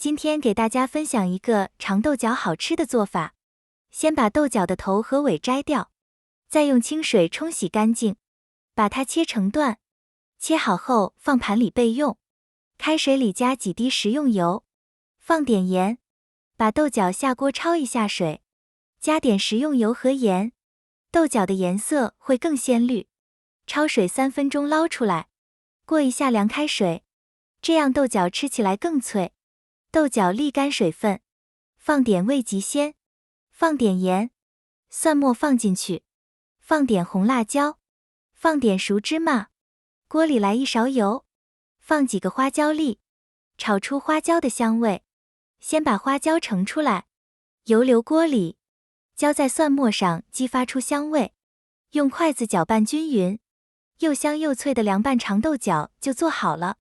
今天给大家分享一个长豆角好吃的做法。先把豆角的头和尾摘掉，再用清水冲洗干净，把它切成段。切好后放盘里备用。开水里加几滴食用油，放点盐，把豆角下锅焯一下水，加点食用油和盐，豆角的颜色会更鲜绿。焯水3分钟捞出来，过一下凉开水，这样豆角吃起来更脆。豆角沥干水分，放点味极鲜，放点盐，蒜末放进去，放点红辣椒，放点熟芝麻，锅里来1勺油，放几个花椒粒，炒出花椒的香味。先把花椒盛出来，油流锅里，浇在蒜末上激发出香味，用筷子搅拌均匀，又香又脆的凉拌长豆角就做好了。